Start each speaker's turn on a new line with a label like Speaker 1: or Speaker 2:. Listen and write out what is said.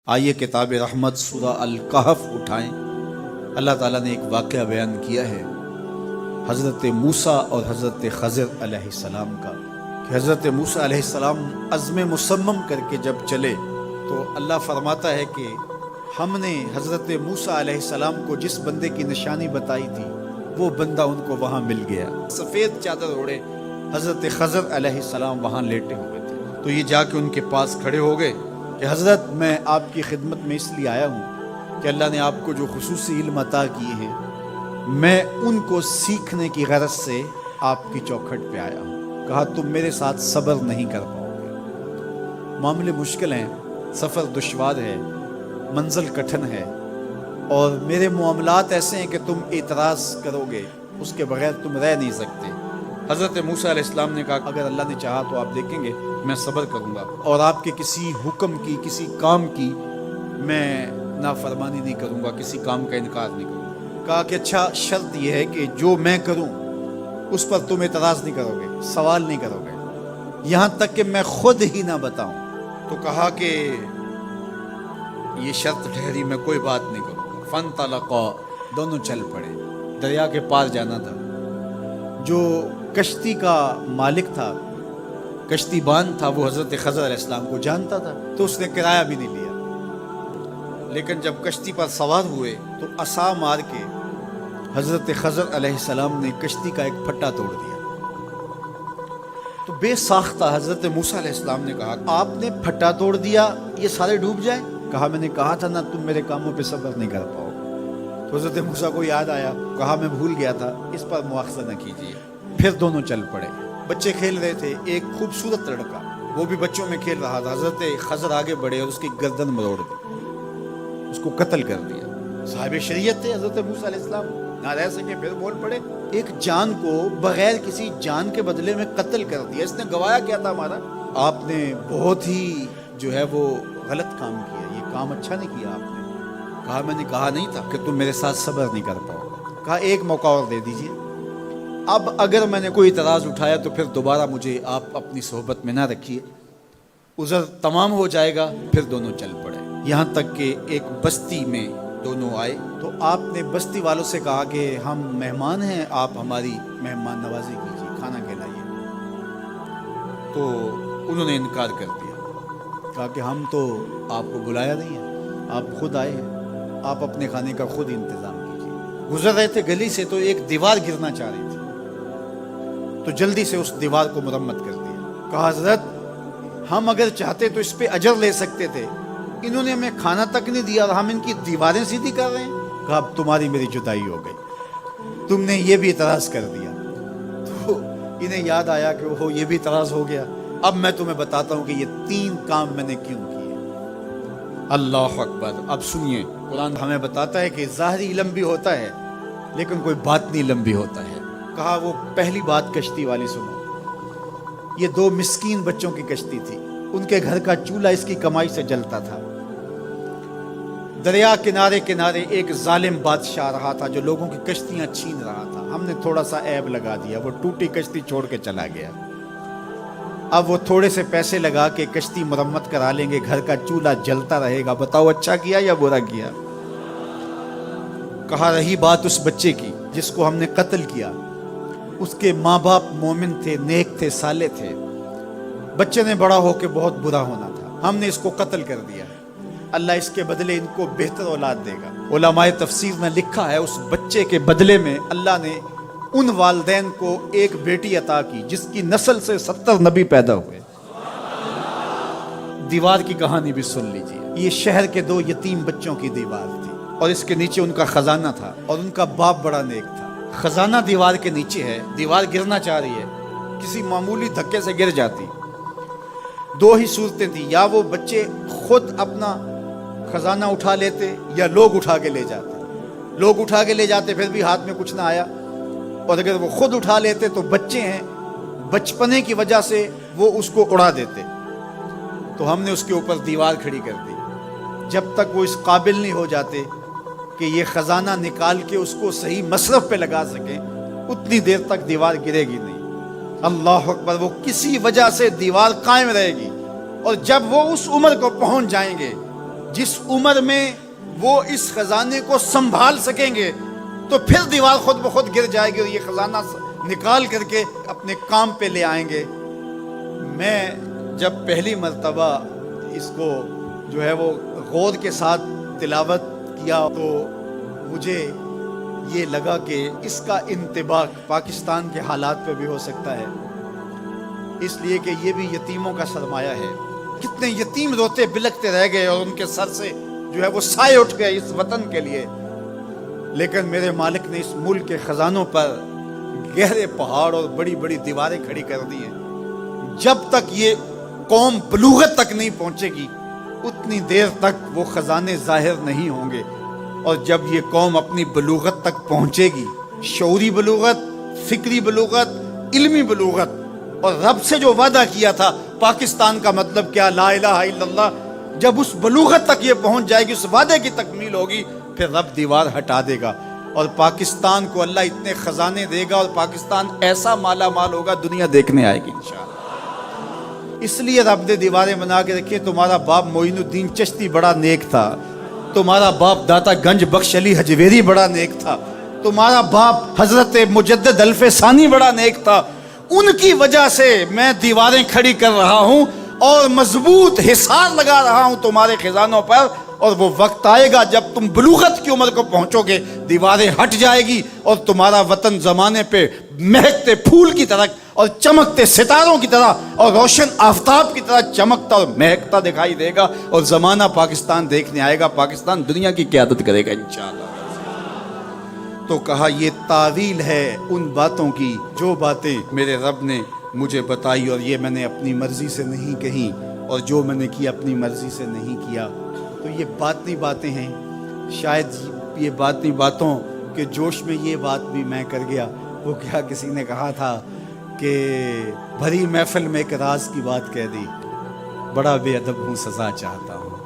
Speaker 1: آئیے کتاب رحمت سورہ الکہف اٹھائیں۔ اللہ تعالیٰ نے ایک واقعہ بیان کیا ہے حضرت موسیٰ اور حضرت خضر علیہ السلام کا، کہ حضرت موسیٰ علیہ السلام عزم مصمم کر کے جب چلے تو اللہ فرماتا ہے کہ ہم نے حضرت موسیٰ علیہ السلام کو جس بندے کی نشانی بتائی تھی وہ بندہ ان کو وہاں مل گیا۔ سفید چادر اوڑے حضرت خضر علیہ السلام وہاں لیٹے ہوئے تھے، تو یہ جا کے ان کے پاس کھڑے ہو گئے کہ حضرت میں آپ کی خدمت میں اس لیے آیا ہوں کہ اللہ نے آپ کو جو خصوصی علم عطا کیے ہیں میں ان کو سیکھنے کی غرض سے آپ کی چوکھٹ پہ آیا ہوں۔ کہا تم میرے ساتھ صبر نہیں کر پاؤ گے، معاملے مشکل ہیں، سفر دشوار ہے، منزل کٹھن ہے، اور میرے معاملات ایسے ہیں کہ تم اعتراض کرو گے اس کے بغیر تم رہ نہیں سکتے۔ حضرت موسیٰ علیہ السلام نے کہا اگر اللہ نے چاہا تو آپ دیکھیں گے میں صبر کروں گا اور آپ کے کسی حکم کی کسی کام کی میں نافرمانی نہیں کروں گا، کسی کام کا انکار نہیں کروں گا۔ کہا کہ اچھا شرط یہ ہے کہ جو میں کروں اس پر تم اعتراض نہیں کرو گے، سوال نہیں کرو گے، یہاں تک کہ میں خود ہی نہ بتاؤں۔ تو کہا کہ یہ شرط ٹھہری، میں کوئی بات نہیں کروں گا۔ فانطلقا، دونوں چل پڑے، دریا کے پار جانا تھا۔ جو کشتی کا مالک تھا، کشتی بان تھا، وہ حضرت خضر علیہ السلام کو جانتا تھا تو اس نے کرایہ بھی نہیں لیا، لیکن جب کشتی پر سوار ہوئے تو عصا مار کے حضرت خضر علیہ السلام نے کشتی کا ایک پھٹا توڑ دیا۔ تو بے ساختہ حضرت موسیٰ علیہ السلام نے کہا آپ نے پھٹا توڑ دیا، یہ سارے ڈوب جائیں؟ کہا میں نے کہا تھا نا تم میرے کاموں پہ صبر نہیں کر پاؤ۔ تو حضرت موسیٰ کو یاد آیا، کہا میں بھول گیا تھا، اس پر مواخذہ نہ کیجیے۔ پھر دونوں چل پڑے، بچے کھیل رہے تھے، ایک خوبصورت لڑکا وہ بھی بچوں میں کھیل رہا تھا۔ حضرت خضر آگے بڑھے اور اس کی گردن مروڑ دی، اس کو قتل کر دیا۔ صاحب شریعت تھے حضرت موسیٰ علیہ السلام، نہ رہ سکے، پھر بول پڑے ایک جان کو بغیر کسی جان کے بدلے میں قتل کر دیا، اس نے گوایا کیا تھا ہمارا؟ آپ نے بہت ہی جو ہے وہ غلط کام کیا، یہ کام اچھا نہیں کیا آپ نے۔ کہا میں نے کہا نہیں تھا کہ تم میرے ساتھ صبر نہیں کر پاؤ گے۔ کہا ایک موقع اور دے دیجیے، اب اگر میں نے کوئی اعتراض اٹھایا تو پھر دوبارہ مجھے آپ اپنی صحبت میں نہ رکھیے، عذر تمام ہو جائے گا۔ پھر دونوں چل پڑے، یہاں تک کہ ایک بستی میں دونوں آئے تو آپ نے بستی والوں سے کہا کہ ہم مہمان ہیں، آپ ہماری مہمان نوازی کیجیے، کھانا کھلائیے۔ تو انہوں نے انکار کر دیا، کہا کہ ہم تو آپ کو بلایا نہیں ہے، آپ خود آئے ہیں، آپ اپنے کھانے کا خود انتظام کیجیے۔ گزر رہے تھے گلی سے تو ایک دیوار گرنا چاہ رہی تھی، تو جلدی سے اس دیوار کو مرمت کر دیا۔ کہا حضرت ہم اگر چاہتے تو اس پہ اجر لے سکتے تھے، انہوں نے ہمیں کھانا تک نہیں دیا اور ہم ان کی دیواریں سیدھی کر رہے ہیں۔ کہا اب تمہاری میری جدائی ہو گئی، تم نے یہ بھی اعتراض کر دیا۔ تو انہیں یاد آیا کہ وہ یہ بھی اعتراض ہو گیا، اب میں تمہیں بتاتا ہوں کہ یہ 3 کام میں نے کیوں کیے۔ اللہ اکبر۔ اب سنیے، قرآن ہمیں بتاتا ہے کہ ظاہری علم بھی ہوتا ہے لیکن کوئی باطنی علم بھی ہوتا ہے۔ کہا وہ پہلی بات کشتی والی سنو، یہ 2 مسکین بچوں کی کشتی تھی، ان کے گھر کا چولہا اس کی کمائی سے جلتا تھا۔ دریا کنارے کنارے ایک ظالم بادشاہ رہا تھا جو لوگوں کی کشتیاں چھین رہا تھا، ہم نے تھوڑا سا عیب لگا دیا، وہ ٹوٹی کشتی چھوڑ کے چلا گیا۔ اب وہ تھوڑے سے پیسے لگا کے کشتی مرمت کرا لیں گے، گھر کا چولہا جلتا رہے گا، بتاؤ اچھا کیا یا برا کیا؟ کہا رہی بات اس بچے کی جس کو ہم نے قتل کیا، اس کے ماں باپ مومن تھے، نیک تھے، صالح تھے، بچے نے بڑا ہو کے بہت برا ہونا تھا، ہم نے اس کو قتل کر دیا، اللہ اس کے بدلے ان کو بہتر اولاد دے گا۔ علماء تفسیر نے لکھا ہے اس بچے کے بدلے میں اللہ نے ان والدین کو ایک بیٹی عطا کی جس کی نسل سے 70 نبی پیدا ہوئے۔ دیوار کی کہانی بھی سن لیجیے، یہ شہر کے 2 یتیم بچوں کی دیوار تھی اور اس کے نیچے ان کا خزانہ تھا اور ان کا باپ بڑا نیک تھا۔ خزانہ دیوار کے نیچے ہے، دیوار گرنا چاہ رہی ہے، کسی معمولی دھکے سے گر جاتی۔ 2 ہی صورتیں تھیں، یا وہ بچے خود اپنا خزانہ اٹھا لیتے یا لوگ اٹھا کے لے جاتے۔ لوگ اٹھا کے لے جاتے پھر بھی ہاتھ میں کچھ نہ آیا، اور اگر وہ خود اٹھا لیتے تو بچے ہیں، بچپنے کی وجہ سے وہ اس کو اڑا دیتے۔ تو ہم نے اس کے اوپر دیوار کھڑی کر دی، جب تک وہ اس قابل نہیں ہو جاتے کہ یہ خزانہ نکال کے اس کو صحیح مصرف پہ لگا سکیں، اتنی دیر تک دیوار گرے گی نہیں۔ اللہ اکبر۔ وہ کسی وجہ سے دیوار قائم رہے گی، اور جب وہ اس عمر کو پہنچ جائیں گے جس عمر میں وہ اس خزانے کو سنبھال سکیں گے تو پھر دیوار خود بخود گر جائے گی اور یہ خزانہ نکال کر کے اپنے کام پہ لے آئیں گے۔ میں جب پہلی مرتبہ اس کو جو ہے وہ غور کے ساتھ تلاوت کیا تو مجھے یہ لگا کہ اس کا انطباق پاکستان کے حالات پہ بھی ہو سکتا ہے، اس لیے کہ یہ بھی یتیموں کا سرمایہ ہے۔ کتنے یتیم روتے بلکتے رہ گئے اور ان کے سر سے جو ہے وہ سائے اٹھ گئے اس وطن کے لیے، لیکن میرے مالک نے اس ملک کے خزانوں پر گہرے پہاڑ اور بڑی بڑی دیواریں کھڑی کر دی ہیں۔ جب تک یہ قوم بلوغت تک نہیں پہنچے گی اتنی دیر تک وہ خزانے ظاہر نہیں ہوں گے، اور جب یہ قوم اپنی بلوغت تک پہنچے گی، شعوری بلوغت، فکری بلوغت، علمی بلوغت، اور رب سے جو وعدہ کیا تھا پاکستان کا مطلب کیا، لا الہ الا اللہ، جب اس بلوغت تک یہ پہنچ جائے گی، اس وعدے کی تکمیل ہوگی، پھر رب دیوار ہٹا دے گا اور پاکستان کو اللہ اتنے خزانے دے گا اور پاکستان ایسا مالا مال ہوگا دنیا دیکھنے آئے گی انشاءاللہ۔ اس لیے رب نے دیواریں بنا کے رکھی۔ تمہارا باپ معین الدین چشتی بڑا نیک تھا، تمہارا باپ داتا گنج بخش علی حجویری بڑا نیک تھا، تمہارا باپ حضرت مجدد الف ثانی بڑا نیک تھا، ان کی وجہ سے میں دیواریں کھڑی کر رہا ہوں اور مضبوط حصار لگا رہا ہوں تمہارے خزانوں پر، اور وہ وقت آئے گا جب تم بلوغت کی عمر کو پہنچو گے، دیواریں ہٹ جائے گی اور تمہارا وطن زمانے پہ مہکتے پھول کی طرح اور چمکتے ستاروں کی طرح اور روشن آفتاب کی طرح چمکتا اور مہکتا دکھائی دے گا، اور زمانہ پاکستان دیکھنے آئے گا، پاکستان دنیا کی قیادت کرے گا انشاءاللہ۔ تو کہا یہ تعویل ہے ان باتوں کی جو باتیں میرے رب نے مجھے بتائی، اور یہ میں نے اپنی مرضی سے نہیں کہی، اور جو میں نے کیا اپنی مرضی سے نہیں کیا۔ تو یہ باطنی باتیں ہیں، شاید یہ باطنی باتوں کے جوش میں یہ بات بھی میں کر گیا۔ وہ کیا کسی نے کہا تھا کہ بھری محفل میں ایک راز کی بات کہہ دی، بڑا بے ادب ہوں سزا چاہتا ہوں۔